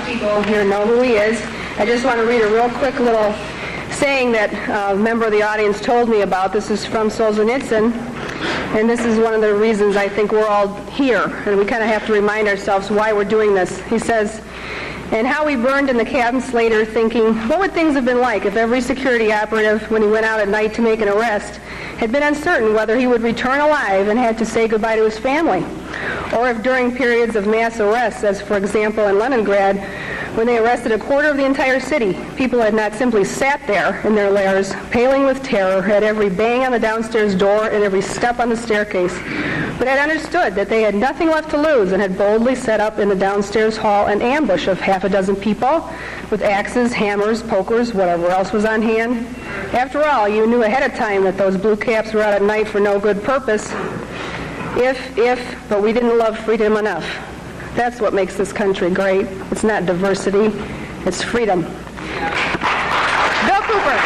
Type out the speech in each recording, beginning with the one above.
People here know who he is. I just want to read a real quick little saying that a member of the audience told me about. This is from Solzhenitsyn, and this is one of the reasons I think we're all here, and we kind of have to remind ourselves why we're doing this. He says, and how we burned in the cabins later thinking, what would things have been like if every security operative, when he went out at night to make an arrest, had been uncertain whether he would return alive and had to say goodbye to his family? Or if during periods of mass arrests, as for example in Leningrad, when they arrested a quarter of the entire city, people had not simply sat there in their lairs, paling with terror at every bang on the downstairs door and every step on the staircase, but had understood that they had nothing left to lose and had boldly set up in the downstairs hall an ambush of half a dozen people with axes, hammers, pokers, whatever else was on hand. After all, you knew ahead of time that those blue caps were out at night for no good purpose. But we didn't love freedom enough. That's what makes this country great. It's not diversity, it's freedom. Bill Cooper.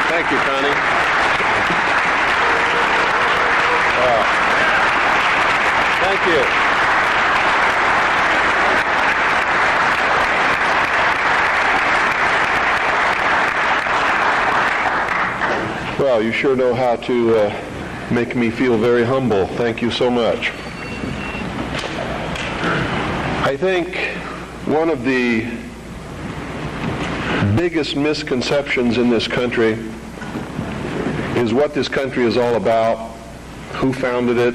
Thank you, Connie. Thank you. Well, you sure know how to make me feel very humble. Thank you so much. I think one of the biggest misconceptions in this country is what this country is all about, who founded it,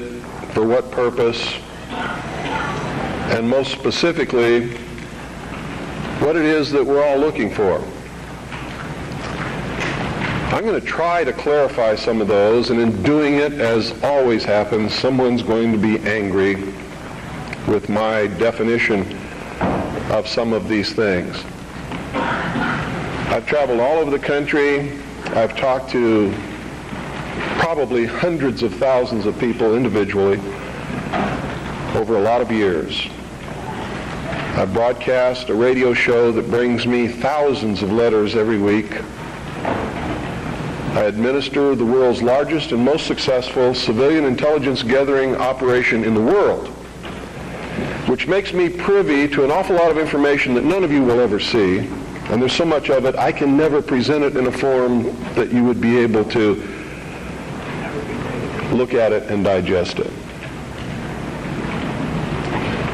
for what purpose, and most specifically, what it is that we're all looking for. I'm going to try to clarify some of those, and in doing it, as always happens, someone's going to be angry with my definition of some of these things. I've traveled all over the country. I've talked to probably hundreds of thousands of people individually over a lot of years. I broadcast a radio show that brings me thousands of letters every week. I administer the world's largest and most successful civilian intelligence gathering operation in the world, which makes me privy to an awful lot of information that none of you will ever see, and there's so much of it, I can never present it in a form that you would be able to look at it and digest it.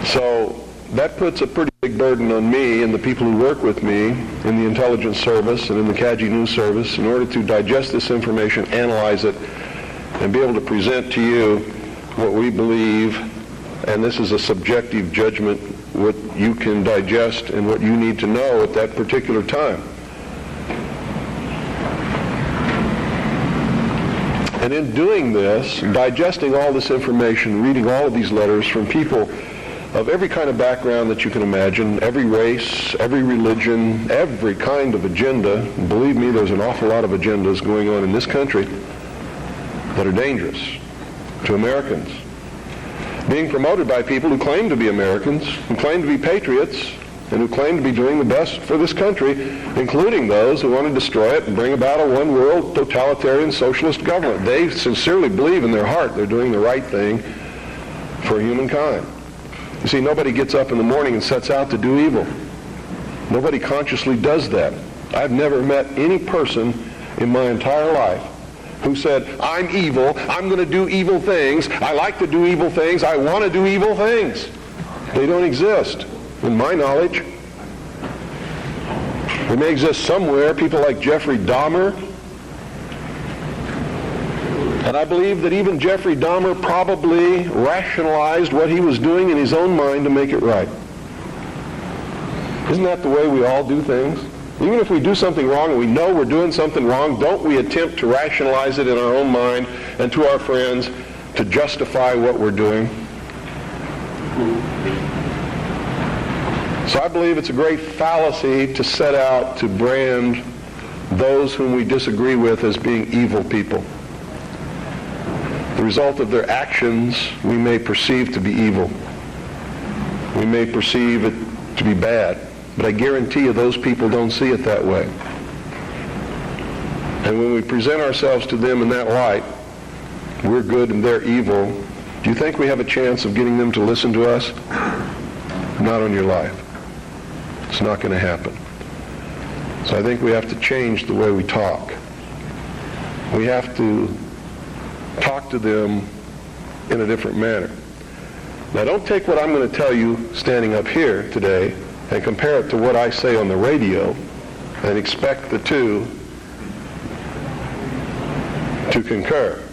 So that puts a pretty big burden on me and the people who work with me in the intelligence service and in the CAGI News Service in order to digest this information, analyze it, and be able to present to you what we believe, and this is a subjective judgment, what you can digest and what you need to know at that particular time. And in doing this, digesting all this information, reading all of these letters from people of every kind of background that you can imagine, every race, every religion, every kind of agenda. And believe me, there's an awful lot of agendas going on in this country that are dangerous to Americans. Being promoted by people who claim to be Americans, who claim to be patriots, and who claim to be doing the best for this country, including those who want to destroy it and bring about a one-world totalitarian socialist government. They sincerely believe in their heart they're doing the right thing for humankind. You see, nobody gets up in the morning and sets out to do evil. Nobody consciously does that. I've never met any person in my entire life who said, I'm evil, I'm going to do evil things, I like to do evil things, I want to do evil things. They don't exist, in my knowledge. They may exist somewhere, people like Jeffrey Dahmer. And I believe that even Jeffrey Dahmer probably rationalized what he was doing in his own mind to make it right. Isn't that the way we all do things? Even if we do something wrong and we know we're doing something wrong, don't we attempt to rationalize it in our own mind and to our friends to justify what we're doing? So I believe it's a great fallacy to set out to brand those whom we disagree with as being evil people. The result of their actions we may perceive to be evil. We may perceive it to be bad. But I guarantee you those people don't see it that way. And when we present ourselves to them in that light, we're good and they're evil, Do you think we have a chance of getting them to listen to us? Not on your life. It's not going to happen. So I think we have to change the way we talk. We have to talk to them in a different manner. Now, don't take what I'm going to tell you standing up here today and compare it to what I say on the radio and expect the two to concur.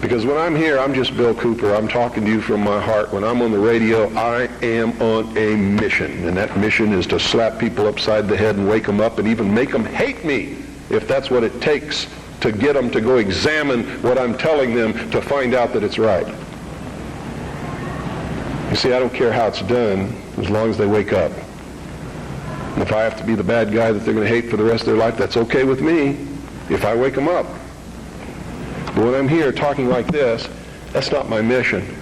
Because when I'm here, I'm just Bill Cooper. I'm talking to you from my heart. When I'm on the radio, I am on a mission. And that mission is to slap people upside the head and wake them up and even make them hate me, if that's what it takes to get them to go examine what I'm telling them to find out that it's right. You see, I don't care how it's done as long as they wake up. And if I have to be the bad guy that they're going to hate for the rest of their life, that's okay with me if I wake them up. But when I'm here talking like this, that's not my mission,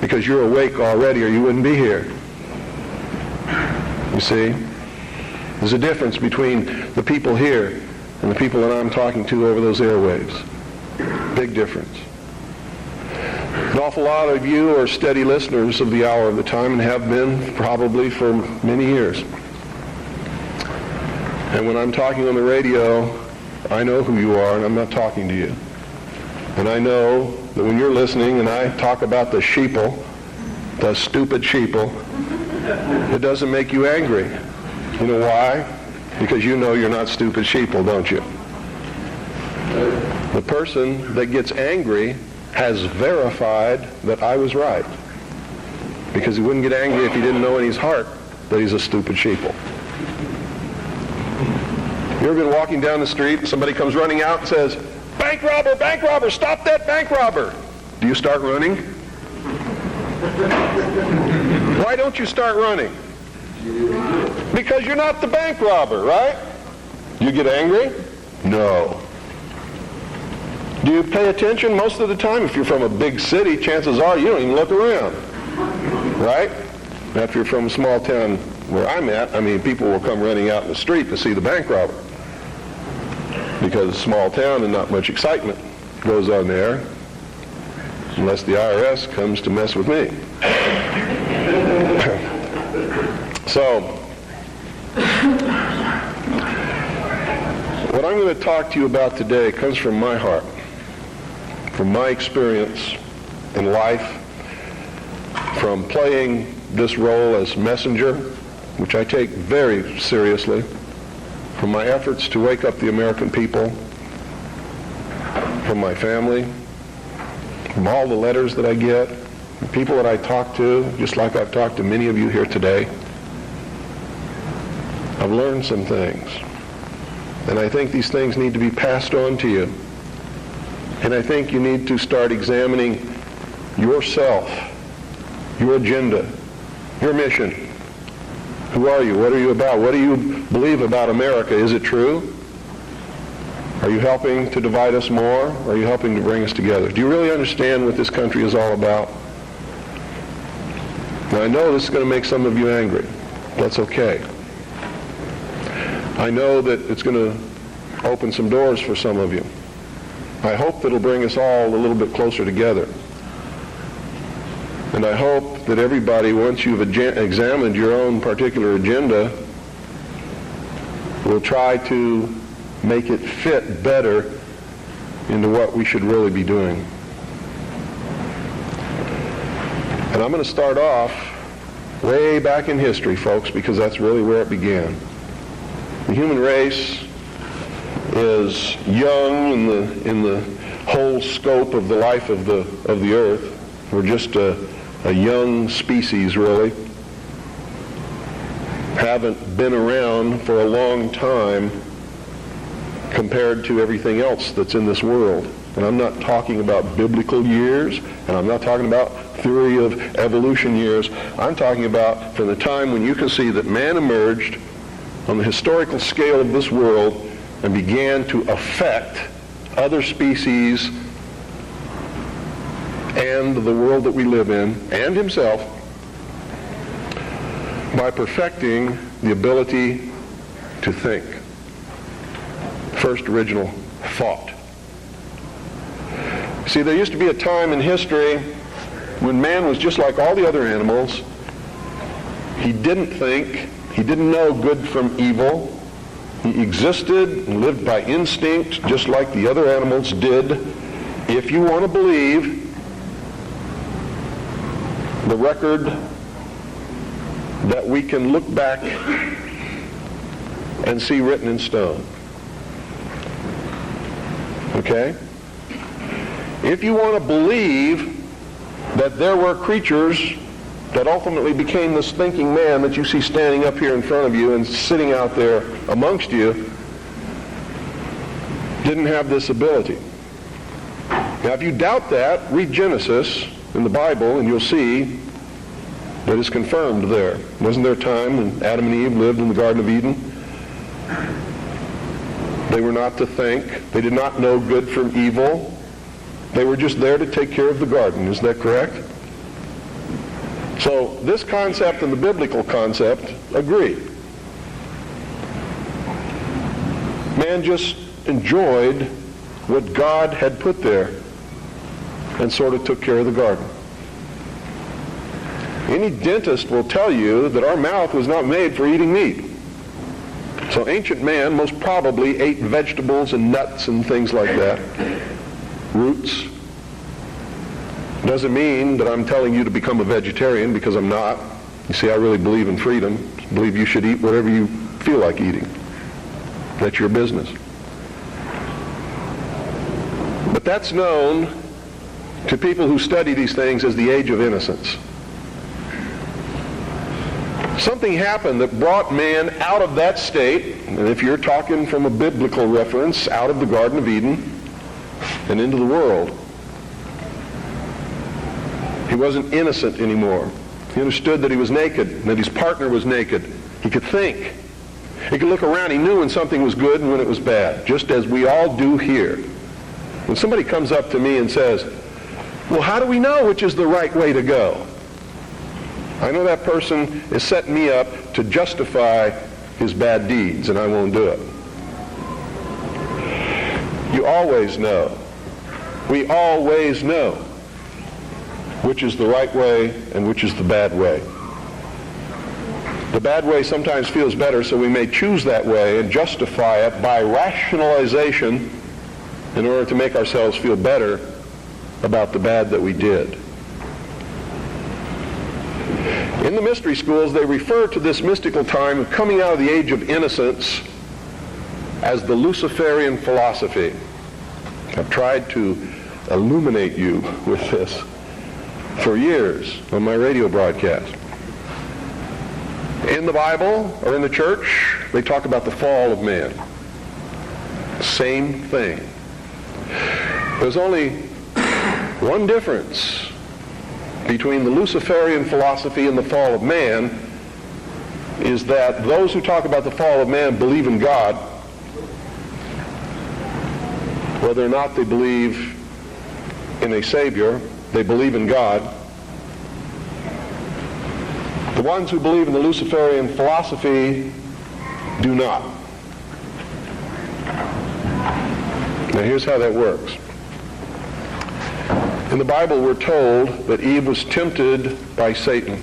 because you're awake already or you wouldn't be here. You see? There's a difference between the people here and the people that I'm talking to over those airwaves. Big difference. An awful lot of you are steady listeners of the Hour of the Time and have been probably for many years. And when I'm talking on the radio, I know who you are and I'm not talking to you. And I know that when you're listening and I talk about the sheeple, the stupid sheeple, it doesn't make you angry. You know why? Because you know you're not stupid sheeple, don't you? The person that gets angry has verified that I was right. Because he wouldn't get angry if he didn't know in his heart that he's a stupid sheeple. You ever been walking down the street and somebody comes running out and says, bank robber, stop that bank robber. Do you start running? Why don't you start running? Because you're not the bank robber, right? You get angry? No. Do you pay attention most of the time? If you're from a big city, chances are you don't even look around, right? Now, if you're from a small town where I'm at, I mean, people will come running out in the street to see the bank robber. Because it's a small town and not much excitement goes on there unless the IRS comes to mess with me. So, what I'm going to talk to you about today comes from my heart, from my experience in life, from playing this role as messenger, which I take very seriously, from my efforts to wake up the American people, from my family, from all the letters that I get, the people that I talk to, just like I've talked to many of you here today. I've learned some things. And I think these things need to be passed on to you. And I think you need to start examining yourself, your agenda, your mission. Who are you? What are you about? What do you believe about America? Is it true? Are you helping to divide us more? Or are you helping to bring us together? Do you really understand what this country is all about? Now, I know this is going to make some of you angry. That's okay. I know that it's going to open some doors for some of you. I hope that it'll bring us all a little bit closer together. And I hope that everybody, once you've examined your own particular agenda, will try to make it fit better into what we should really be doing. And I'm going to start off way back in history, folks, because that's really where it began. The human race is young in the whole scope of the life of the earth. We're just a young species, really. Haven't been around for a long time compared to everything else that's in this world. And I'm not talking about biblical years, and I'm not talking about theory of evolution years. I'm talking about from the time when you can see that man emerged on the historical scale of this world and began to affect other species and the world that we live in, and himself, by perfecting the ability to think. First original thought. See, there used to be a time in history when man was just like all the other animals. He didn't think, he didn't know good from evil. He existed and lived by instinct just like the other animals did. If you want to believe the record that we can look back and see written in stone. Okay? If you want to believe that there were creatures that ultimately became this thinking man that you see standing up here in front of you and sitting out there amongst you, didn't have this ability. Now, if you doubt that, read Genesis in the Bible and you'll see that it's confirmed there. Wasn't there a time when Adam and Eve lived in the Garden of Eden? They were not to think. They did not know good from evil. They were just there to take care of the garden. Is that correct? So this concept and the biblical concept agree. Man just enjoyed what God had put there and sort of took care of the garden. Any dentist will tell you that our mouth was not made for eating meat. So ancient man most probably ate vegetables and nuts and things like that, roots. Doesn't mean that I'm telling you to become a vegetarian, because I'm not. You see, I really believe in freedom. I believe you should eat whatever you feel like eating. That's your business. But that's known to people who study these things as the age of innocence. Something happened that brought man out of that state, and if you're talking from a biblical reference, out of the Garden of Eden and into the world. He wasn't innocent anymore. He understood that he was naked, and that his partner was naked. He could think. He could look around. He knew when something was good and when it was bad, just as we all do here. When somebody comes up to me and says, well, how do we know which is the right way to go? I know that person is setting me up to justify his bad deeds, and I won't do it. You always know. We always know which is the right way and which is the bad way. The bad way sometimes feels better, so we may choose that way and justify it by rationalization in order to make ourselves feel better about the bad that we did. In the mystery schools, they refer to this mystical time of coming out of the age of innocence as the Luciferian philosophy. I've tried to illuminate you with this for years on my radio broadcast. In the Bible or in the church, they talk about the fall of man. Same thing. There's only one difference between the Luciferian philosophy and the fall of man, is that those who talk about the fall of man believe in God, whether or not they believe in a Savior. They believe in God. The ones who believe in the Luciferian philosophy do not. Now here's how that works. In the Bible we're told that Eve was tempted by Satan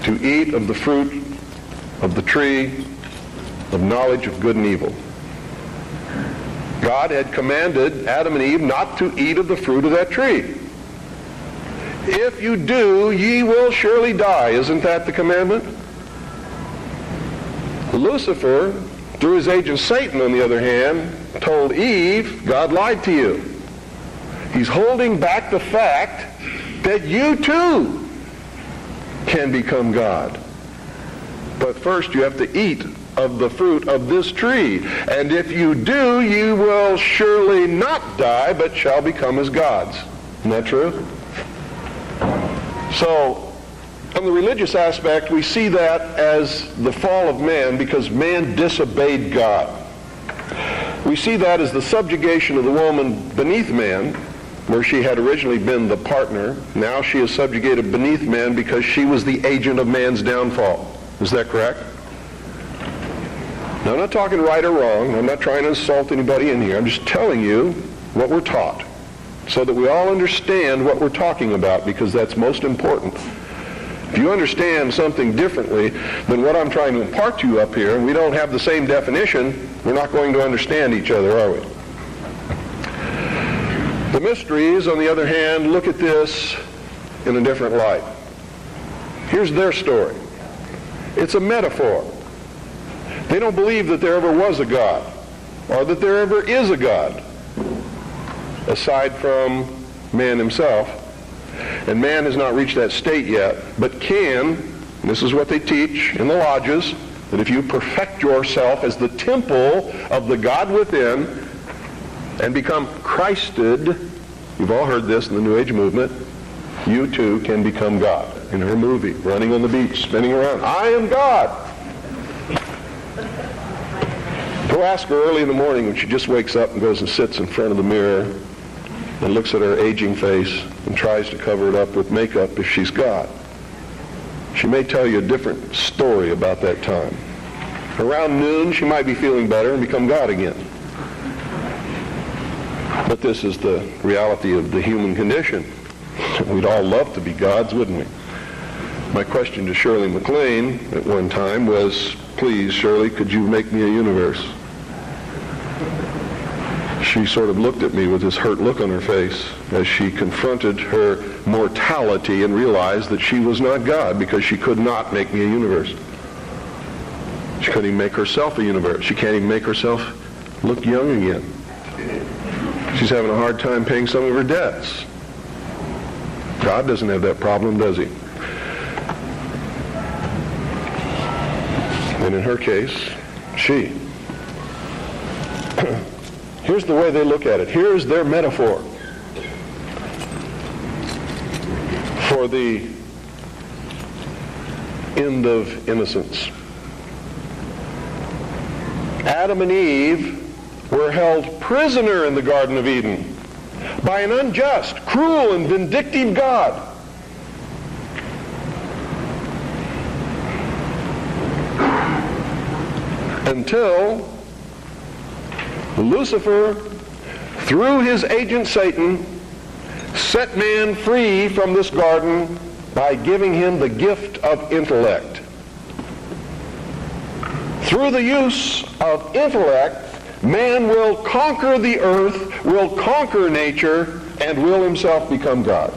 to eat of the fruit of the tree of knowledge of good and evil. God had commanded Adam and Eve not to eat of the fruit of that tree. If you do, ye will surely die. Isn't that the commandment? Lucifer, through his agent Satan, on the other hand, told Eve, God lied to you. He's holding back the fact that you too can become God. But first you have to eat of the fruit of this tree. And if you do, you will surely not die, but shall become as gods. Isn't that true? So, on the religious aspect, we see that as the fall of man because man disobeyed God. We see that as the subjugation of the woman beneath man, where she had originally been the partner. Now she is subjugated beneath man because she was the agent of man's downfall. Is that correct? Now, I'm not talking right or wrong. I'm not trying to insult anybody in here. I'm just telling you what we're taught. so that we all understand what we're talking about, because that's most important. If you understand something differently than what I'm trying to impart to you up here, and we don't have the same definition, we're not going to understand each other, are we? The mysteries, on the other hand, look at this in a different light. Here's their story. It's a metaphor. They don't believe that there ever was a God, or that there ever is a God, aside from man himself. And man has not reached that state yet, but can, and this is what they teach in the lodges, that if you perfect yourself as the temple of the God within and become Christed, you've all heard this in the New Age movement, you too can become God. In her movie, running on the beach, spinning around, I am God. Go ask her early in the morning when she just wakes up and goes and sits in front of the mirror and looks at her aging face and tries to cover it up with makeup if she's God. She may tell you a different story about that time. Around noon, she might be feeling better and become God again. But this is the reality of the human condition. We'd all love to be gods, wouldn't we? My question to Shirley MacLaine at one time was, please, Shirley, could you make me a universe? She sort of looked at me with this hurt look on her face as she confronted her mortality and realized that she was not God because she could not make me a universe. She couldn't even make herself a universe. She can't even make herself look young again. She's having a hard time paying some of her debts. God doesn't have that problem, does he? And in her case, she. Here's the way they look at it. Here's their metaphor for the end of innocence. Adam and Eve were held prisoner in the Garden of Eden by an unjust, cruel, and vindictive God. Until Lucifer, through his agent Satan, set man free from this garden by giving him the gift of intellect. Through the use of intellect, man will conquer the earth, will conquer nature, and will himself become God.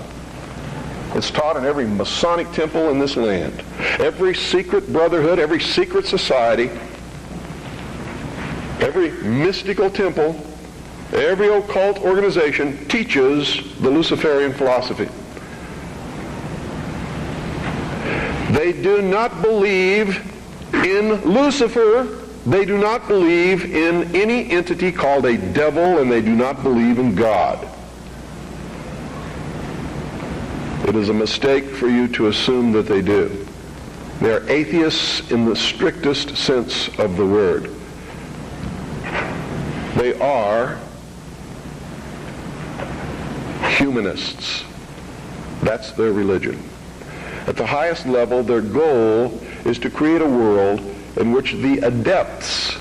It's taught in every Masonic temple in this land. Every secret brotherhood, every secret society, every mystical temple, every occult organization teaches the Luciferian philosophy. They do not believe in Lucifer. They do not believe in any entity called a devil, and they do not believe in God. It is a mistake for you to assume that they do. They are atheists in the strictest sense of the word. They are humanists. That's their religion. At the highest level, their goal is to create a world in which the adepts,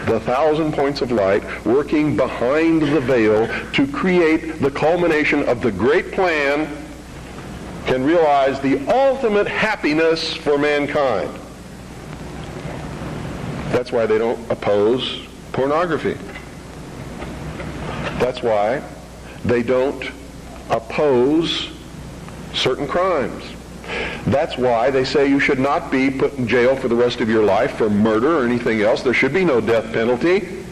the 1,000 points of light, working behind the veil to create the culmination of the great plan, can realize the ultimate happiness for mankind. That's why they don't oppose pornography. That's why they don't oppose certain crimes. That's why they say you should not be put in jail for the rest of your life for murder or anything else. There should be no death penalty,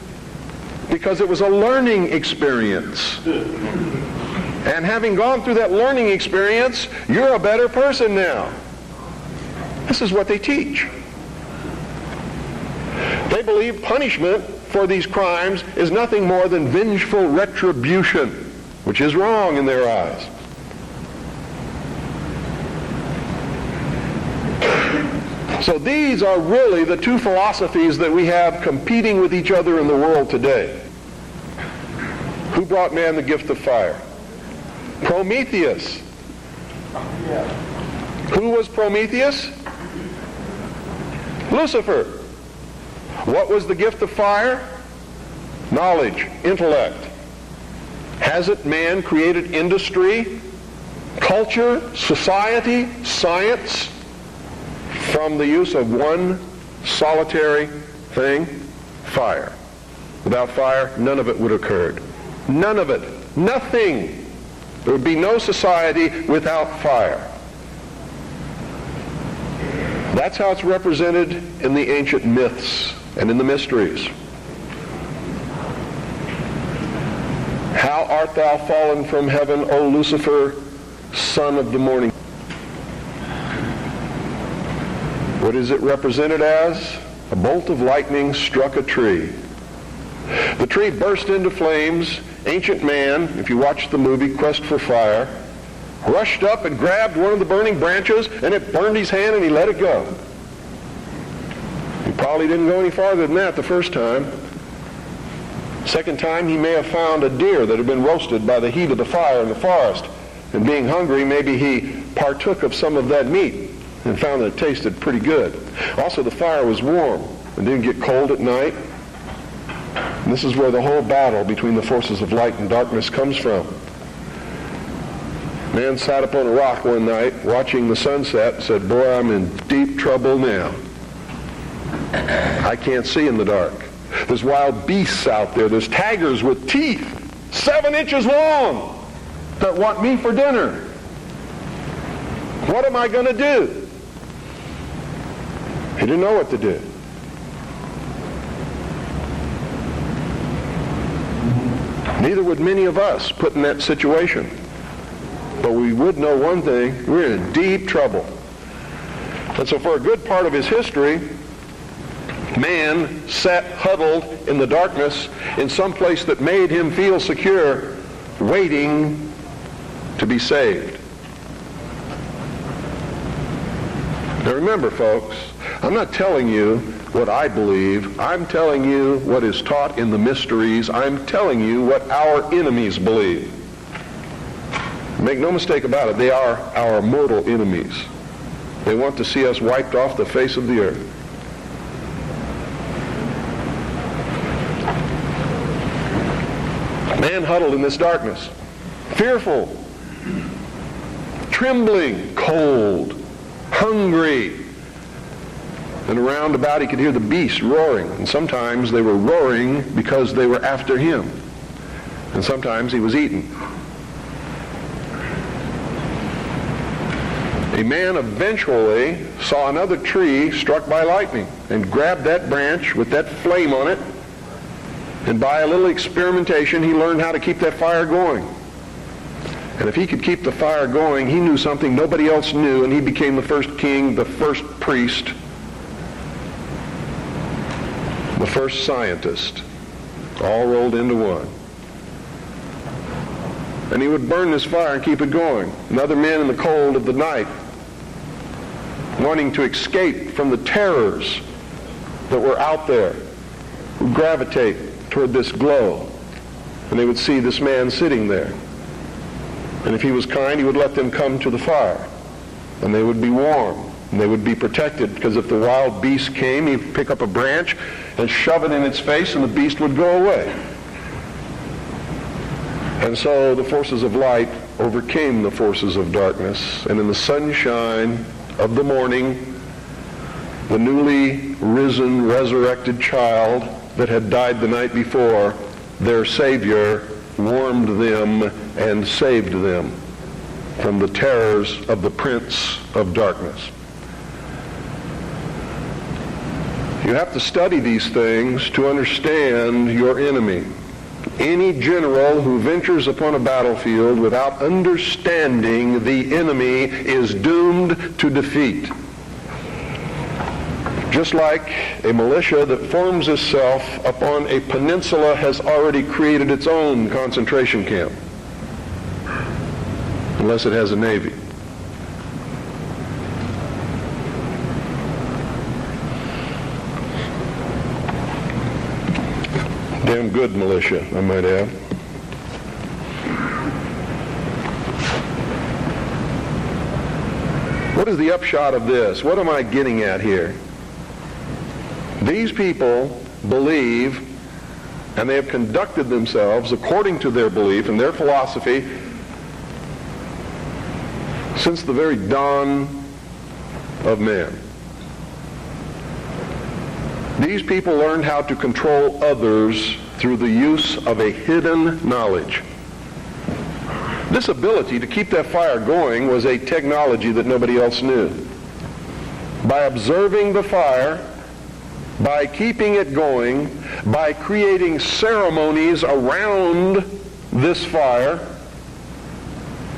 because it was a learning experience. And having gone through that learning experience, you're a better person now. This is what they teach. They believe punishment for these crimes is nothing more than vengeful retribution, which is wrong in their eyes. So these are really the two philosophies that we have competing with each other in the world today. Who brought man the gift of fire? Prometheus. Who was Prometheus? Lucifer. What was the gift of fire? Knowledge, intellect. Hasn't man created industry, culture, society, science from the use of one solitary thing? Fire. Without fire, none of it would have occurred. None of it. Nothing. There would be no society without fire. That's how it's represented in the ancient myths and in the mysteries. How art thou fallen from heaven, O Lucifer, son of the morning? What is it represented as? A bolt of lightning struck a tree. The tree burst into flames. Ancient man, if you watch the movie Quest for Fire, rushed up and grabbed one of the burning branches, and it burned his hand, and he let it go. He probably didn't go any farther than that the first time. Second time, he may have found a deer that had been roasted by the heat of the fire in the forest. And being hungry, maybe he partook of some of that meat and found that it tasted pretty good. Also, the fire was warm and didn't get cold at night. And this is where the whole battle between the forces of light and darkness comes from. Man sat up on a rock one night watching the sunset and said, "Boy, I'm in deep trouble now. I can't see in the dark. There's wild beasts out there. There's tigers with teeth 7 inches long that want me for dinner. What am I going to do?" He didn't know what to do. Neither would many of us put in that situation. But we would know one thing: we're in deep trouble. And so for a good part of his history, man sat huddled in the darkness in some place that made him feel secure, waiting to be saved. Now remember, folks, I'm not telling you what I believe. I'm telling you what is taught in the mysteries. I'm telling you what our enemies believe. Make no mistake about it, they are our mortal enemies. They want to see us wiped off the face of the earth. Man huddled in this darkness, fearful, trembling, cold, hungry. And around about he could hear the beasts roaring. And sometimes they were roaring because they were after him. And sometimes he was eaten. A man eventually saw another tree struck by lightning and grabbed that branch with that flame on it. And by a little experimentation, he learned how to keep that fire going. And if he could keep the fire going, he knew something nobody else knew, and he became the first king, the first priest, the first scientist, all rolled into one. And he would burn this fire and keep it going. And other men in the cold of the night, wanting to escape from the terrors that were out there, would gravitate toward this glow. And they would see this man sitting there. And if he was kind, he would let them come to the fire. And they would be warm. And they would be protected, because if the wild beast came, he'd pick up a branch and shove it in its face, and the beast would go away. And so the forces of light overcame the forces of darkness. And in the sunshine of the morning, the newly risen, resurrected child that had died the night before, their Savior, warmed them and saved them from the terrors of the prince of darkness. You have to study these things to understand your enemy. Any general who ventures upon a battlefield without understanding the enemy is doomed to defeat. Just like a militia that forms itself upon a peninsula has already created its own concentration camp, unless it has a navy. Damn good militia, I might add. What is the upshot of this? What am I getting at here? These people believe And they have conducted themselves according to their belief and their philosophy since the very dawn of man. These people learned how to control others through the use of a hidden knowledge. This ability to keep that fire going was a technology that nobody else knew. By observing the fire, by keeping it going, by creating ceremonies around this fire,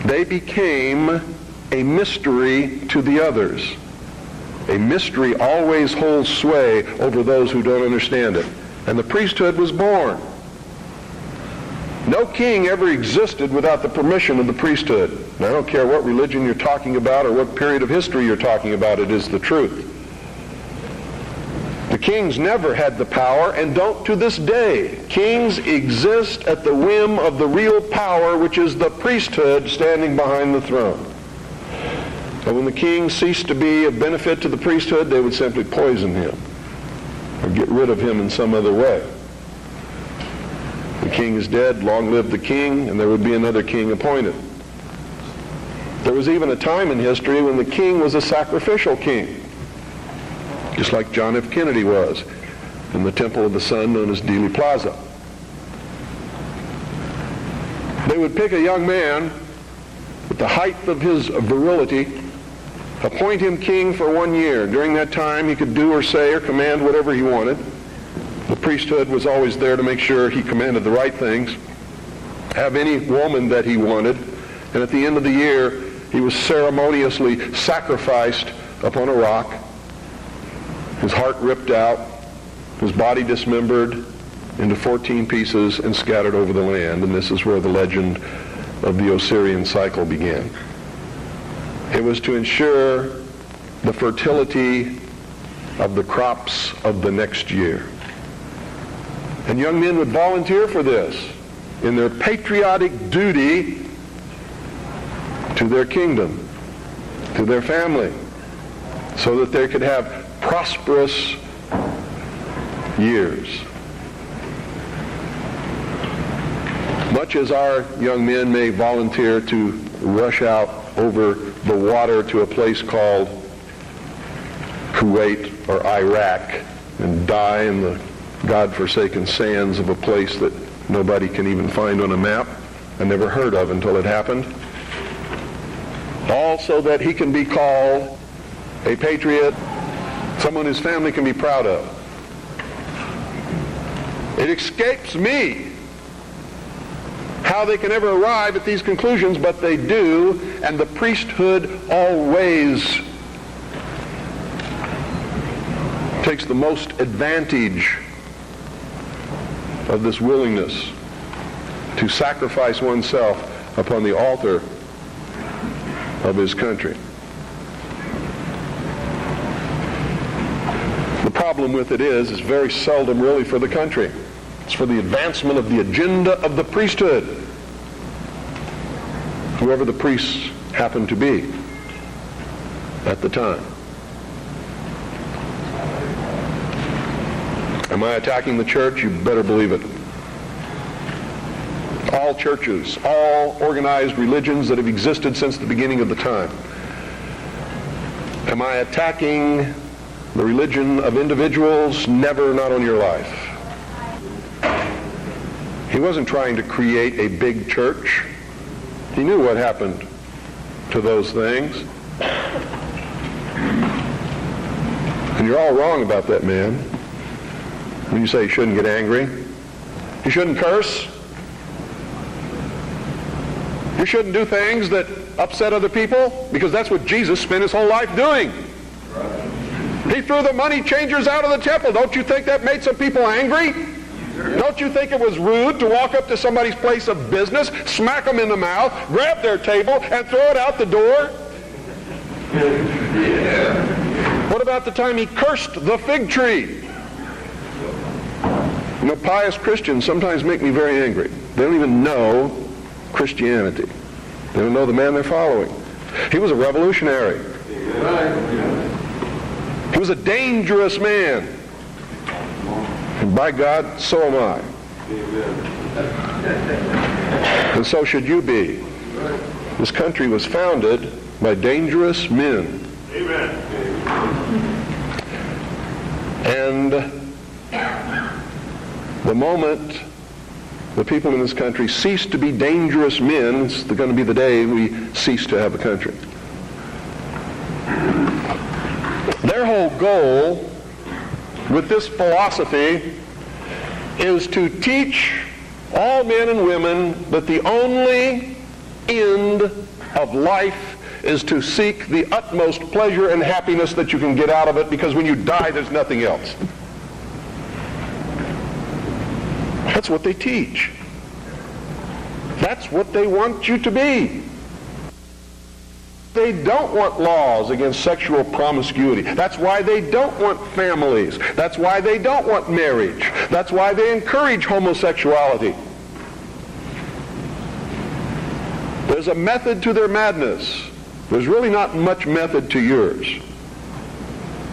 they became a mystery to the others. A mystery always holds sway over those who don't understand it. And the priesthood was born. No king ever existed without the permission of the priesthood. And I don't care what religion you're talking about or what period of history you're talking about, it is the truth. The kings never had the power and don't to this day. Kings exist at the whim of the real power, which is the priesthood standing behind the throne. And when the king ceased to be of benefit to the priesthood, they would simply poison him or get rid of him in some other way. The king is dead, long live the king, and there would be another king appointed. There was even a time in history when the king was a sacrificial king, just like John F. Kennedy was in the Temple of the Sun known as Dealey Plaza. They would pick a young man at the height of his virility, appoint him king for 1 year. During that time, he could do or say or command whatever he wanted. The priesthood was always there to make sure he commanded the right things, have any woman that he wanted, and at the end of the year, he was ceremoniously sacrificed upon a rock, his heart ripped out, his body dismembered into 14 pieces and scattered over the land. And this is where the legend of the Osirian cycle began. It was to ensure the fertility of the crops of the next year. And young men would volunteer for this in their patriotic duty to their kingdom, to their family, so that they could have prosperous years. Much as our young men may volunteer to rush out over the water to a place called Kuwait or Iraq and die in the God-forsaken sands of a place that nobody can even find on a map and never heard of until it happened, all so that he can be called a patriot, someone his family can be proud of. It escapes me how they can ever arrive at these conclusions, but they do, and the priesthood always takes the most advantage of this willingness to sacrifice oneself upon the altar of his country. The problem with it is it's very seldom really for the country. It's for the advancement of the agenda of the priesthood, whoever the priests happen to be at the time. Am I attacking the church? You better believe it. All churches, all organized religions that have existed since the beginning of the time. Am I attacking the religion of individuals? Never, not on your life. He wasn't trying to create a big church. He knew what happened to those things. And you're all wrong about that man. When you say you shouldn't get angry, you shouldn't curse, you shouldn't do things that upset other people, because that's what Jesus spent his whole life doing. He threw the money changers out of the temple. Don't you think that made some people angry? Don't you think it was rude to walk up to somebody's place of business, smack them in the mouth, grab their table, and throw it out the door? What about the time he cursed the fig tree? You know, pious Christians sometimes make me very angry. They don't even know Christianity. They don't know the man they're following. He was a revolutionary. He was a dangerous man. And by God, so am I. And so should you be. This country was founded by dangerous men. Amen. And the moment the people in this country cease to be dangerous men, it's going to be the day we cease to have a country. Their whole goal with this philosophy is to teach all men and women that the only end of life is to seek the utmost pleasure and happiness that you can get out of it, because when you die, there's nothing else. That's what they teach. That's what they want you to be. They don't want laws against sexual promiscuity. That's why they don't want families. That's why they don't want marriage. That's why they encourage homosexuality. There's a method to their madness. There's really not much method to yours,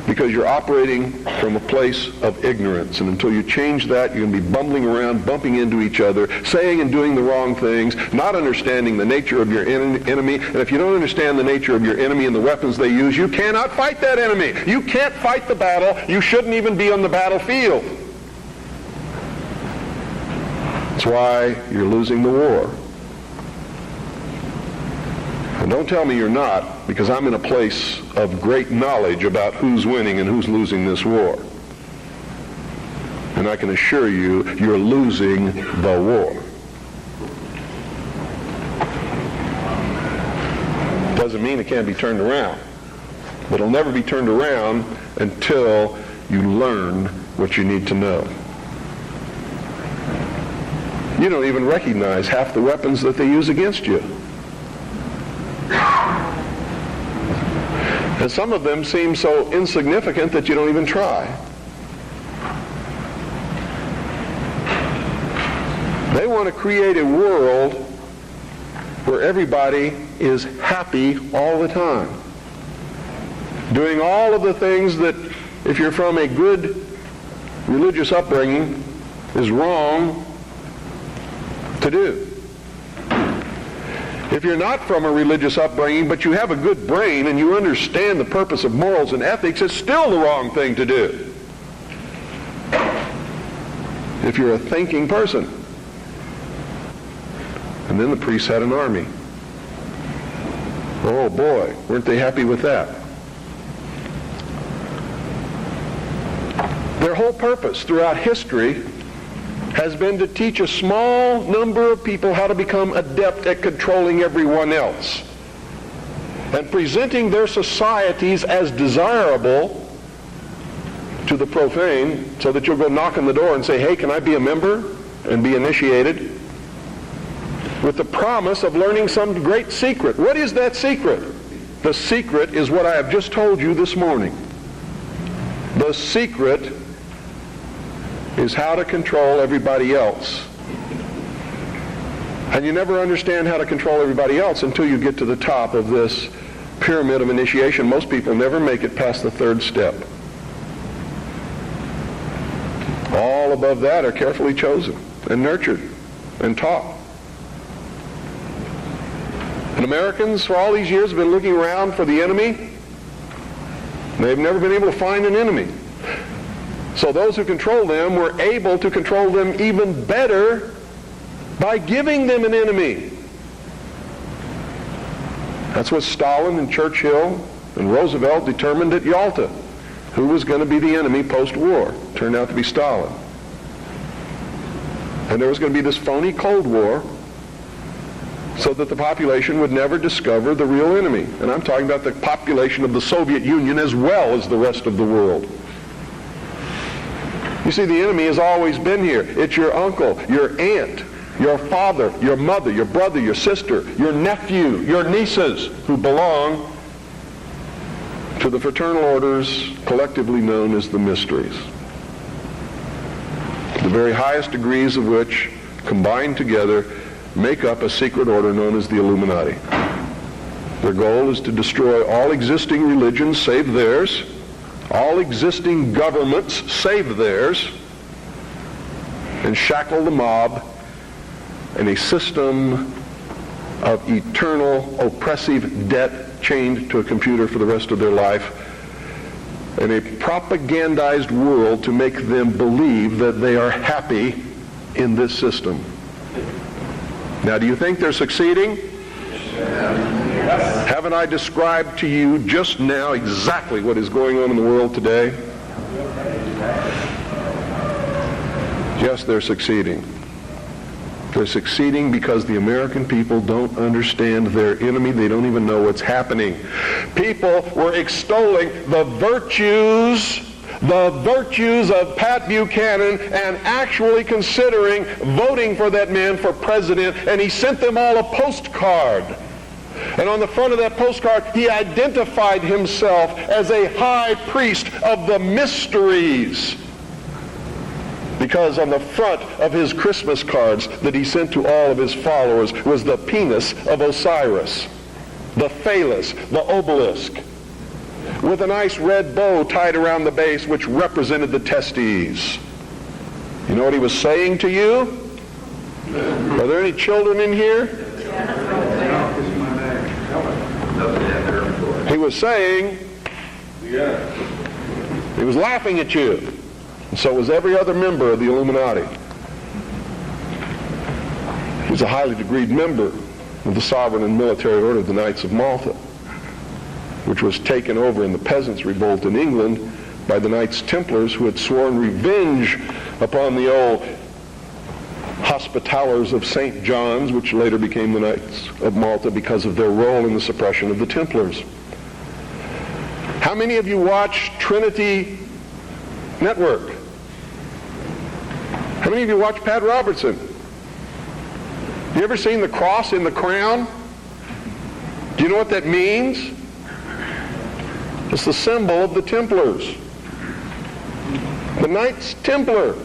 because you're operating from a place of ignorance. And until you change that, you're going to be bumbling around, bumping into each other, saying and doing the wrong things, not understanding the nature of your enemy. And if you don't understand the nature of your enemy and the weapons they use, you cannot fight that enemy. You can't fight the battle. You shouldn't even be on the battlefield. That's why you're losing the war. And don't tell me you're not, because I'm in a place of great knowledge about who's winning and who's losing this war. And I can assure you, you're losing the war. Doesn't mean it can't be turned around. But it'll never be turned around until you learn what you need to know. You don't even recognize half the weapons that they use against you. And some of them seem so insignificant that you don't even try. They want to create a world where everybody is happy all the time, doing all of the things that, if you're from a good religious upbringing, is wrong to do. If you're not from a religious upbringing, but you have a good brain and you understand the purpose of morals and ethics, it's still the wrong thing to do. If you're a thinking person. And then the priests had an army. Oh boy, weren't they happy with that? Their whole purpose throughout history has been to teach a small number of people how to become adept at controlling everyone else and presenting their societies as desirable to the profane, so that you'll go knock on the door and say, hey, can I be a member, and be initiated, with the promise of learning some great secret. What is that secret? The secret is what I have just told you this morning. The secret is how to control everybody else. And you never understand how to control everybody else until you get to the top of this pyramid of initiation. Most people never make it past the third step. All above that are carefully chosen and nurtured and taught. And Americans for all these years have been looking around for the enemy. They've never been able to find an enemy. So those who control them were able to control them even better by giving them an enemy. That's what Stalin and Churchill and Roosevelt determined at Yalta. Who was going to be the enemy post-war? Turned out to be Stalin. And there was going to be this phony Cold War so that the population would never discover the real enemy. And I'm talking about the population of the Soviet Union as well as the rest of the world. You see, the enemy has always been here. It's your uncle, your aunt, your father, your mother, your brother, your sister, your nephew, your nieces, who belong to the fraternal orders collectively known as the mysteries. The very highest degrees of which, combined together, make up a secret order known as the Illuminati. Their goal is to destroy all existing religions save theirs, all existing governments save theirs, and shackle the mob in a system of eternal oppressive debt chained to a computer for the rest of their life, in a propagandized world to make them believe that they are happy in this system. Now, do you think they're succeeding? Yes. Haven't I described to you just now exactly what is going on in the world today? Yes, they're succeeding. They're succeeding because the American people don't understand their enemy. They don't even know what's happening. People were extolling the virtues of Pat Buchanan and actually considering voting for that man for president, and he sent them all a postcard. And on the front of that postcard, he identified himself as a high priest of the mysteries. Because on the front of his Christmas cards that he sent to all of his followers was the penis of Osiris, the phallus, the obelisk, with a nice red bow tied around the base which represented the testes. You know what he was saying to you? Are there any children in here? He was saying, he was laughing at you. And so was every other member of the Illuminati. He was a highly degreed member of the sovereign and military order of the Knights of Malta, which was taken over in the Peasants' Revolt in England by the Knights Templars, who had sworn revenge upon the old Hospitallers of St. John's, which later became the Knights of Malta because of their role in the suppression of the Templars. How many of you watch Trinity Network? How many of you watch Pat Robertson? You ever seen the cross in the crown? Do you know what that means? It's the symbol of the Templars. The Knights Templar.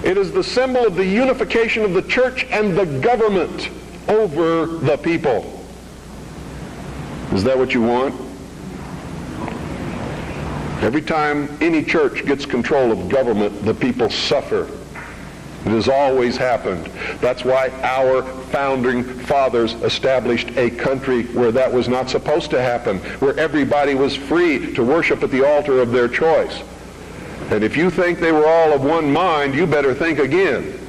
It is the symbol of the unification of the church and the government over the people. Is that what you want? Every time any church gets control of government, the people suffer. It has always happened. That's why our founding fathers established a country where that was not supposed to happen, where everybody was free to worship at the altar of their choice. And if you think they were all of one mind, you better think again.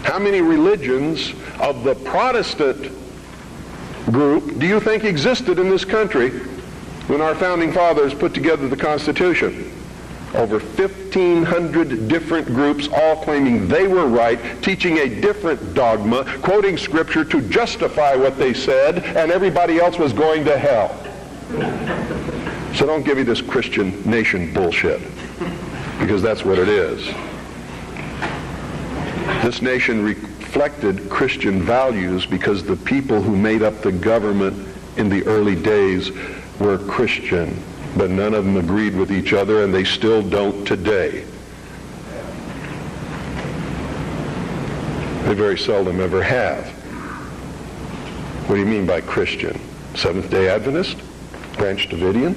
How many religions of the Protestant group do you think existed in this country when our founding fathers put together the Constitution? Over 1,500 different groups, all claiming they were right, teaching a different dogma, quoting Scripture to justify what they said, and everybody else was going to hell. So don't give me this Christian nation bullshit, because that's what it is. This nation reflected Christian values because the people who made up the government in the early days were Christian, but none of them agreed with each other, and they still don't today. They very seldom ever have. What do you mean by Christian? Seventh-day Adventist? Branch Davidian?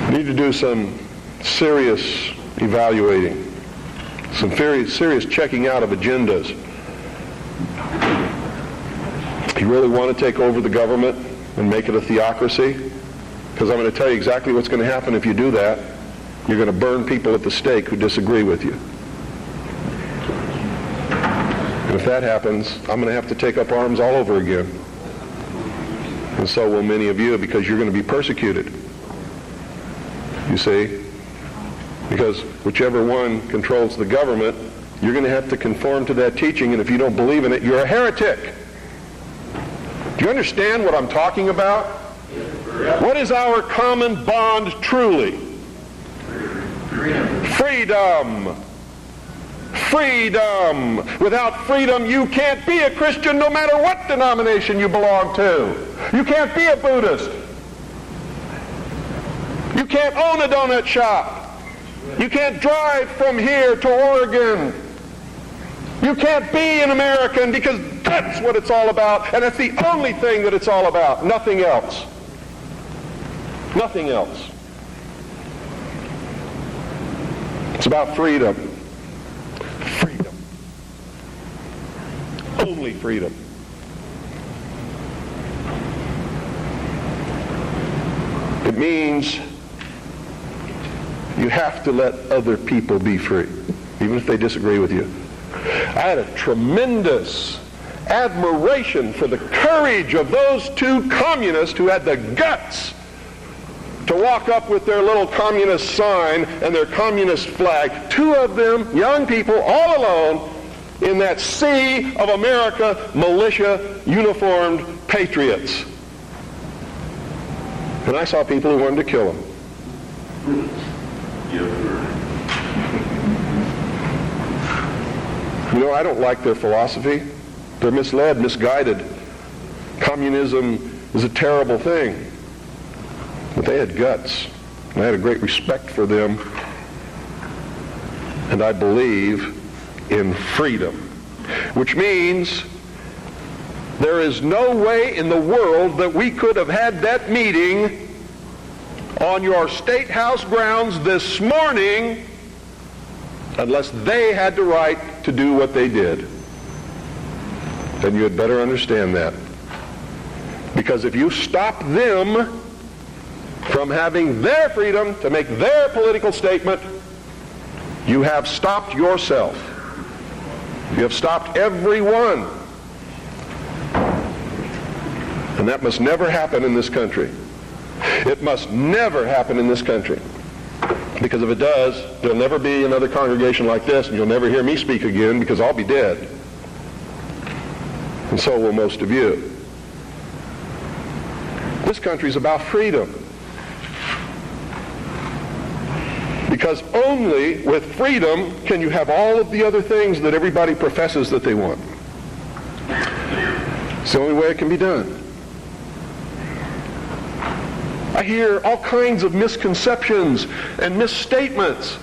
We need to do some serious evaluating, some very serious checking out of agendas. You really want to take over the government and make it a theocracy? Because I'm going to tell you exactly what's going to happen if you do that. You're going to burn people at the stake who disagree with you. And if that happens, I'm going to have to take up arms all over again. And so will many of you, because you're going to be persecuted. You see? Because whichever one controls the government, you're going to have to conform to that teaching, and if you don't believe in it, you're a heretic. Do you understand what I'm talking about? What is our common bond truly? Freedom. Freedom. Without freedom, you can't be a Christian no matter what denomination you belong to. You can't be a Buddhist. You can't own a donut shop. You can't drive from here to Oregon. You can't be an American, because that's what it's all about, and that's the only thing that it's all about. Nothing else. Nothing else. It's about freedom. Freedom. Only freedom. It means you have to let other people be free, even if they disagree with you. I had a tremendous admiration for the courage of those two communists who had the guts to walk up with their little communist sign and their communist flag. Two of them, young people, all alone, in that sea of America, militia, uniformed patriots. And I saw people who wanted to kill them. You know, I don't like their philosophy. They're misled, misguided. Communism is a terrible thing. But they had guts. And I had a great respect for them. And I believe in freedom. Which means there is no way in the world that we could have had that meeting on your State House grounds this morning unless they had the right to do what they did. Then you had better understand that. Because if you stop them from having their freedom to make their political statement, you have stopped yourself. You have stopped everyone. And that must never happen in this country. It must never happen in this country. Because if it does, there'll never be another congregation like this, and you'll never hear me speak again because I'll be dead. And so will most of you. This country's about freedom. Because only with freedom can you have all of the other things that everybody professes that they want. It's the only way it can be done. I hear all kinds of misconceptions and misstatements.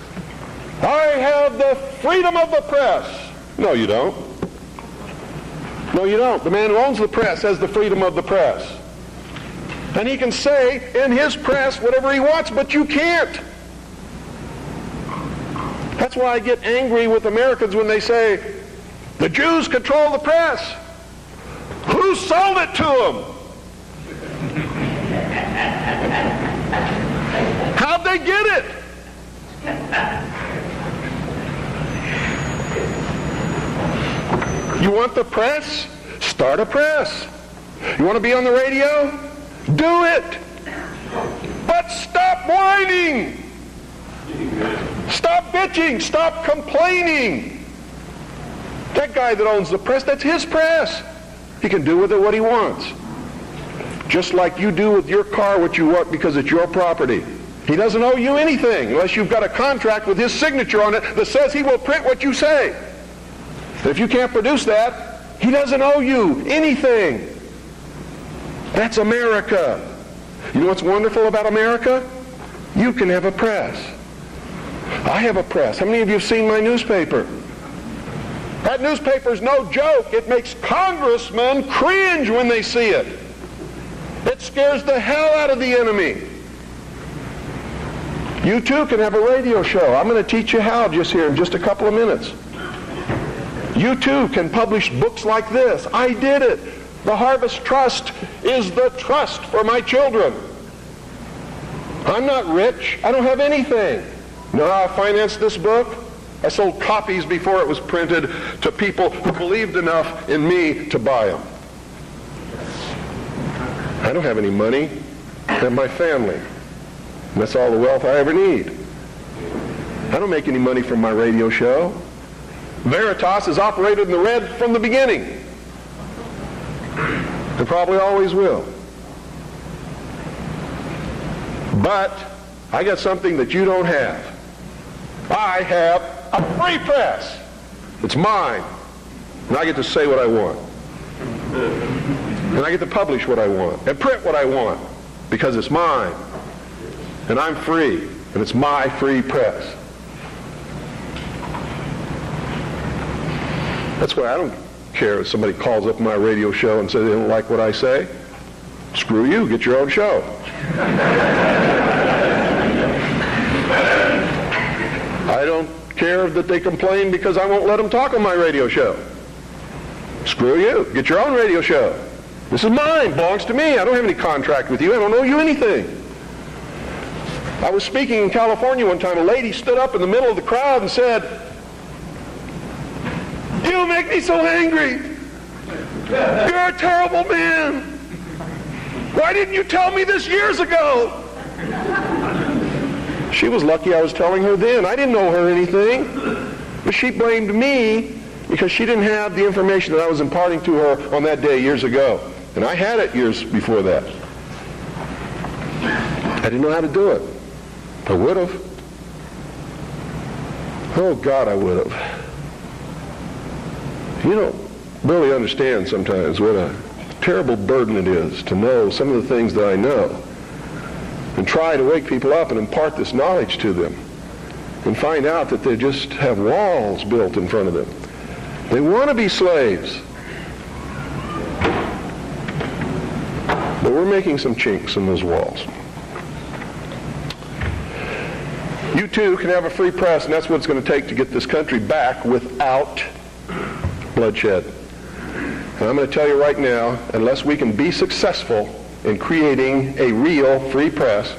I have the freedom of the press. No, you don't. No, you don't. The man who owns the press has the freedom of the press. And he can say in his press whatever he wants, but you can't. That's why I get angry with Americans when they say, the Jews control the press. Who sold it to them? How'd they get it? You want the press? Start a press. You want to be on the radio? Do it. But stop whining. Stop bitching. Stop complaining. That guy that owns the press, that's his press. He can do with it what he wants. Just like you do with your car what you want because it's your property. He doesn't owe you anything unless you've got a contract with his signature on it that says he will print what you say. And if you can't produce that, he doesn't owe you anything. That's America. You know what's wonderful about America? You can have a press. I have a press. How many of you have seen my newspaper? That newspaper's no joke. It makes congressmen cringe when they see it. It scares the hell out of the enemy. You too can have a radio show. I'm going to teach you how just here in just a couple of minutes. You too can publish books like this. I did it. The Harvest Trust is the trust for my children. I'm not rich. I don't have anything. You know how I financed this book? I sold copies before it was printed to people who believed enough in me to buy them. I don't have any money. I have my family. And that's all the wealth I ever need. I don't make any money from my radio show. Veritas has operated in the red from the beginning. And probably always will. But I got something that you don't have. I have a free press. It's mine. And I get to say what I want. And I get to publish what I want and print what I want because it's mine. And I'm free. And it's my free press. That's why I don't care if somebody calls up my radio show and says they don't like what I say. Screw you. Get your own show. I don't care that they complain because I won't let them talk on my radio show. Screw you. Get your own radio show. This is mine. Belongs to me. I don't have any contract with you. I don't owe you anything. I was speaking in California one time. A lady stood up in the middle of the crowd and said, "You make me so angry. You're a terrible man. Why didn't you tell me this years ago?" She was lucky I was telling her then. I didn't owe her anything. But she blamed me because she didn't have the information that I was imparting to her on that day years ago. And I had it years before that. I didn't know how to do it. I would have. Oh, God, I would have. You don't really understand sometimes what a terrible burden it is to know some of the things that I know and try to wake people up and impart this knowledge to them and find out that they just have walls built in front of them. They want to be slaves. But we're making some chinks in those walls. You too can have a free press, and that's what it's going to take to get this country back without bloodshed. And I'm going to tell you right now, unless we can be successful in creating a real free press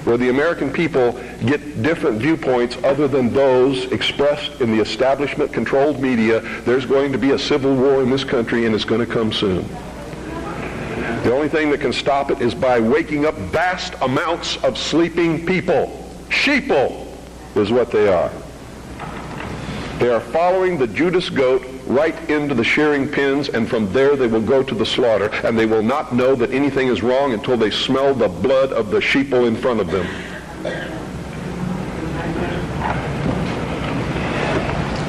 where the American people get different viewpoints other than those expressed in the establishment-controlled media, there's going to be a civil war in this country, and it's going to come soon. The only thing that can stop it is by waking up vast amounts of sleeping people. Sheeple is what they are. They are following the Judas goat right into the shearing pens, and from there they will go to the slaughter, and they will not know that anything is wrong until they smell the blood of the sheeple in front of them.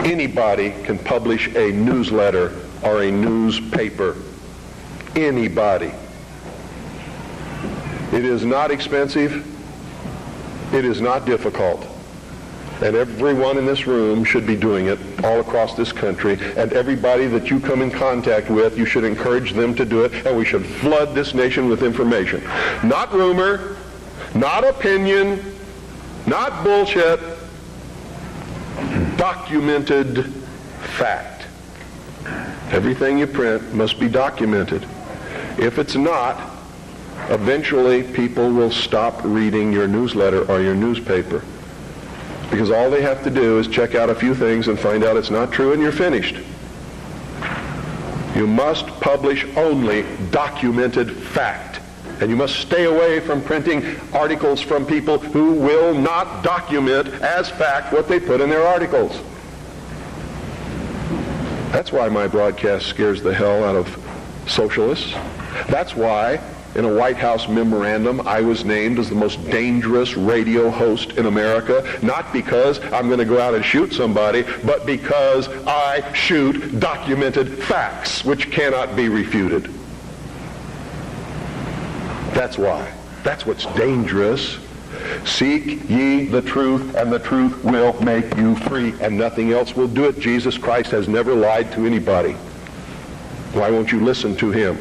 Anybody can publish a newsletter or a newspaper. Anybody. It is not expensive. It is not difficult. And everyone in this room should be doing it all across this country. And everybody that you come in contact with, you should encourage them to do it. And we should flood this nation with information. Not rumor, not opinion, not bullshit. Documented fact. Everything you print must be documented. If it's not, eventually people will stop reading your newsletter or your newspaper. Because all they have to do is check out a few things and find out it's not true, and you're finished. You must publish only documented fact. And you must stay away from printing articles from people who will not document as fact what they put in their articles. That's why my broadcast scares the hell out of socialists. That's why in a White House memorandum, I was named as the most dangerous radio host in America, not because I'm going to go out and shoot somebody, but because I shoot documented facts which cannot be refuted. That's why. That's what's dangerous. Seek ye the truth, and the truth will make you free, and nothing else will do it. Jesus Christ has never lied to anybody. Why won't you listen to him?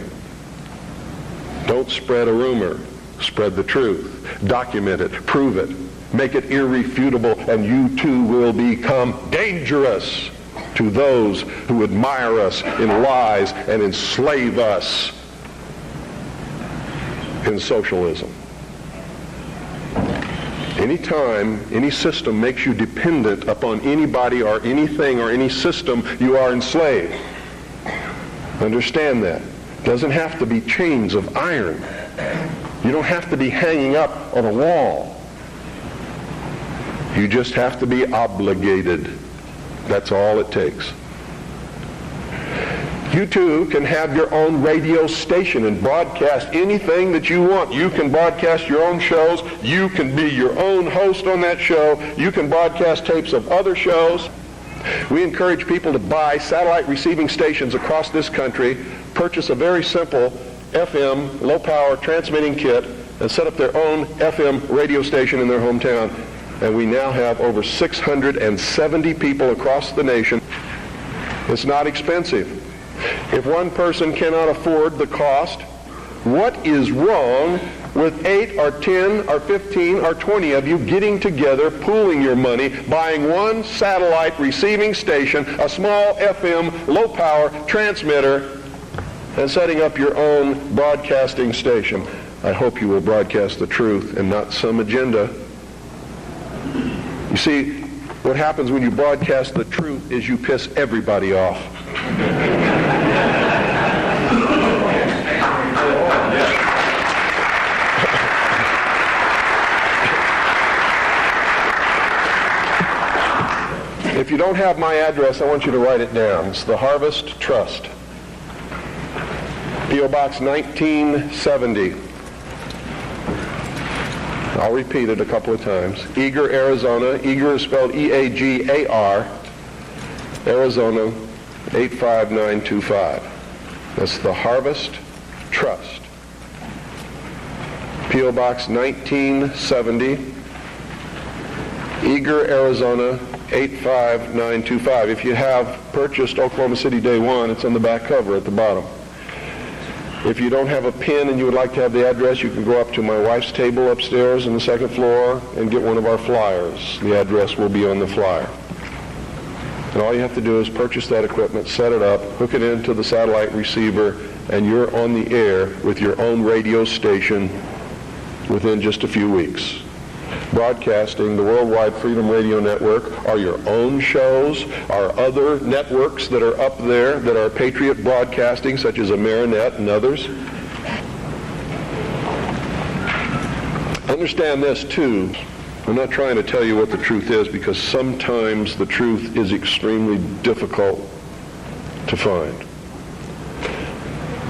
Don't spread a rumor. Spread the truth. Document it. Prove it. Make it irrefutable, and you too will become dangerous to those who admire us in lies and enslave us in socialism. Anytime any system makes you dependent upon anybody or anything or any system, you are enslaved. Understand that. Doesn't have to be chains of iron. You don't have to be hanging up on a wall. You just have to be obligated. That's all it takes. You too can have your own radio station and broadcast anything that you want. You can broadcast your own shows. You can be your own host on that show. You can broadcast tapes of other shows. We encourage people to buy satellite receiving stations across this country, purchase a very simple FM, low-power transmitting kit, and set up their own FM radio station in their hometown. And we now have over 670 people across the nation. It's not expensive. If one person cannot afford the cost, what is wrong with 8 or 10 or 15 or 20 of you getting together, pooling your money, buying one satellite receiving station, a small FM low-power transmitter, and setting up your own broadcasting station. I hope you will broadcast the truth and not some agenda. You see, what happens when you broadcast the truth is you piss everybody off. If you don't have my address, I want you to write it down. It's the Harvest Trust. P.O. Box 1970. I'll repeat it a couple of times. Eagar, Arizona. Eagar is spelled E-A-G-A-R. Arizona 85925. That's the Harvest Trust. P.O. Box 1970. Eagar, Arizona 85925. If you have purchased Oklahoma City Day One, it's on the back cover at the bottom. If you don't have a pen and you would like to have the address, you can go up to my wife's table upstairs on the second floor and get one of our flyers. The address will be on the flyer. And all you have to do is purchase that equipment, set it up, hook it into the satellite receiver, and you're on the air with your own radio station within just a few weeks. Broadcasting the Worldwide Freedom Radio Network are your own shows, are other networks that are up there that are Patriot Broadcasting, such as Amerinet and others. Understand this too. I'm not trying to tell you what the truth is, because sometimes the truth is extremely difficult to find.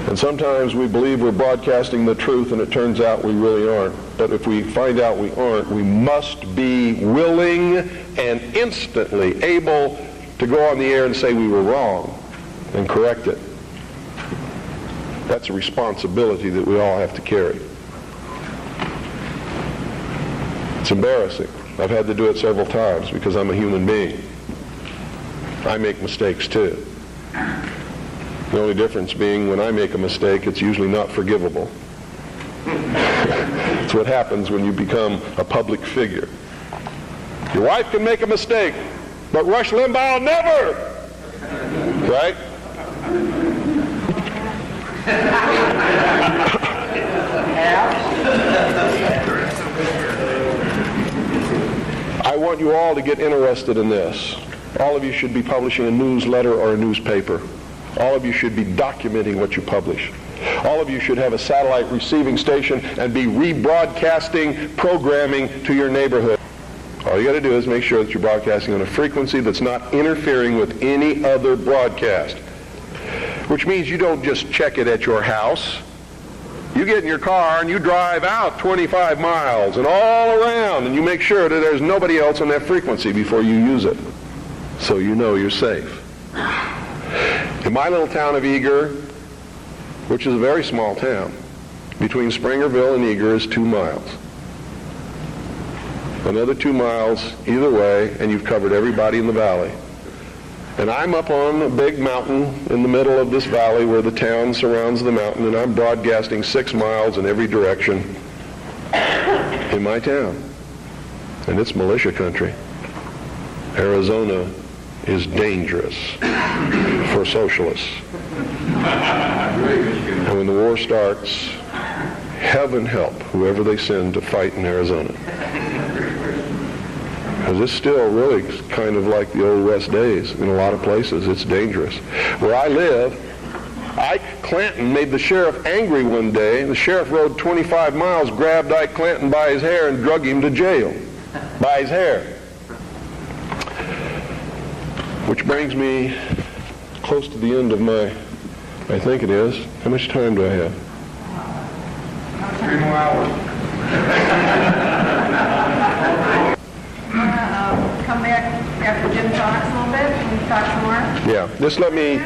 And sometimes we believe we're broadcasting the truth and it turns out we really aren't. But if we find out we aren't, we must be willing and instantly able to go on the air and say we were wrong and correct it. That's a responsibility that we all have to carry. It's embarrassing. I've had to do it several times because I'm a human being. I make mistakes too. The only difference being when I make a mistake, it's usually not forgivable. It's what happens when you become a public figure. Your wife can make a mistake, but Rush Limbaugh never! Right? I want you all to get interested in this. All of you should be publishing a newsletter or a newspaper. All of you should be documenting what you publish. All of you should have a satellite receiving station and be rebroadcasting programming to your neighborhood. All you got to do is make sure that you're broadcasting on a frequency that's not interfering with any other broadcast. Which means you don't just check it at your house. You get in your car and you drive out 25 miles and all around, and you make sure that there's nobody else on that frequency before you use it, so you know you're safe. In my little town of Eagar, which is a very small town, between Springerville and Eagar is 2 miles. Another 2 miles either way, and you've covered everybody in the valley. And I'm up on a big mountain in the middle of this valley where the town surrounds the mountain, and I'm broadcasting 6 miles in every direction in my town. And it's militia country. Arizona is dangerous for socialists. And when the war starts, heaven help whoever they send to fight in Arizona. Because it's still really kind of like the old West days in a lot of places. It's dangerous. Where I live, Ike Clanton made the sheriff angry one day. The sheriff rode 25 miles, grabbed Ike Clanton by his hair and drug him to jail. By his hair. Which brings me close to the end of my, I think it is. How much time do I have? 3 more hours. Come back after Jim talks a little bit and talk some more. Yeah. Just let me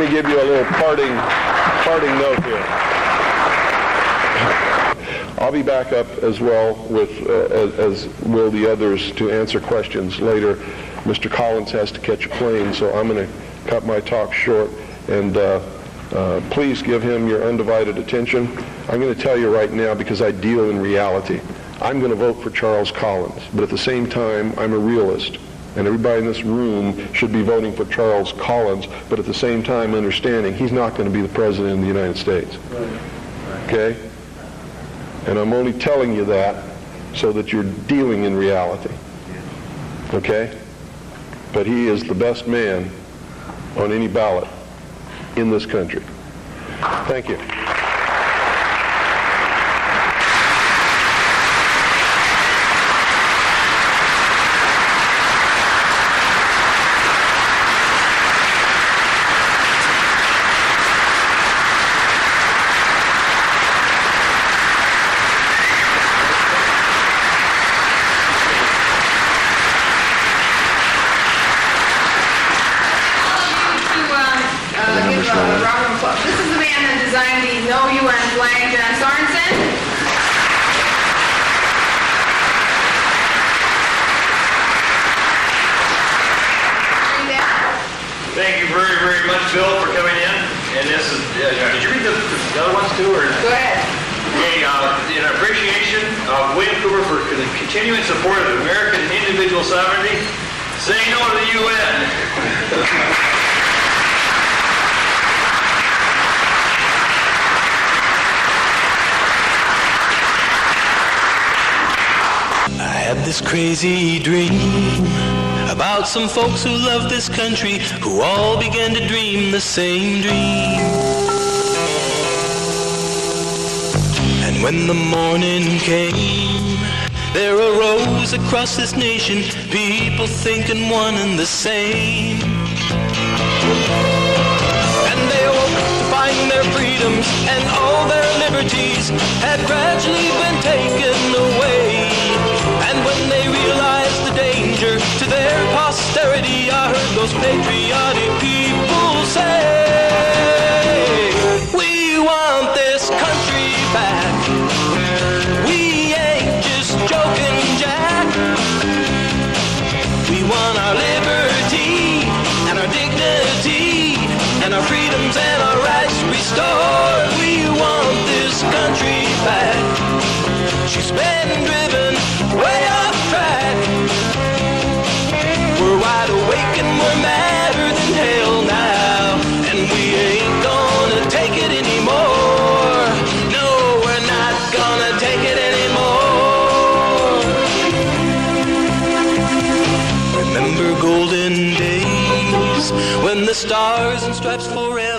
give you a little parting note here. I'll be back up as well with as will the others to answer questions later. Mr. Collins has to catch a plane, so I'm going to cut my talk short and Please give him your undivided attention. I'm going to tell you right now, because I deal in reality, I'm going to vote for Charles Collins, but at the same time, I'm a realist. And everybody in this room should be voting for Charles Collins, but at the same time understanding he's not going to be the president of the United States. Okay? And I'm only telling you that so that you're dealing in reality. Okay? But he is the best man on any ballot in this country. Thank you. This is the man that designed the No UN flag, John Sorensen. Thank you very, very much, Bill, for coming in. And this is, did you read the other ones too? Or? Go ahead. Okay, in appreciation of William Cooper for the continuing support of American individual sovereignty, say no to the UN. I had this crazy dream about some folks who love this country, who all began to dream the same dream. And when the morning came, there arose across this nation people thinking one and the same. And they awoke to find their freedoms and all their liberties had gradually been taken away. And when they realized the danger to their posterity, I heard those patriotic people say, we want this country back. We ain't just joking, Jack. We want our liberty and our dignity and our freedoms and our rights restored. We want this country back. She's been driven way off track. We're wide awake and we're madder than hell now, and we ain't gonna take it anymore. No, we're not gonna take it anymore. Remember golden days when the stars and stripes forever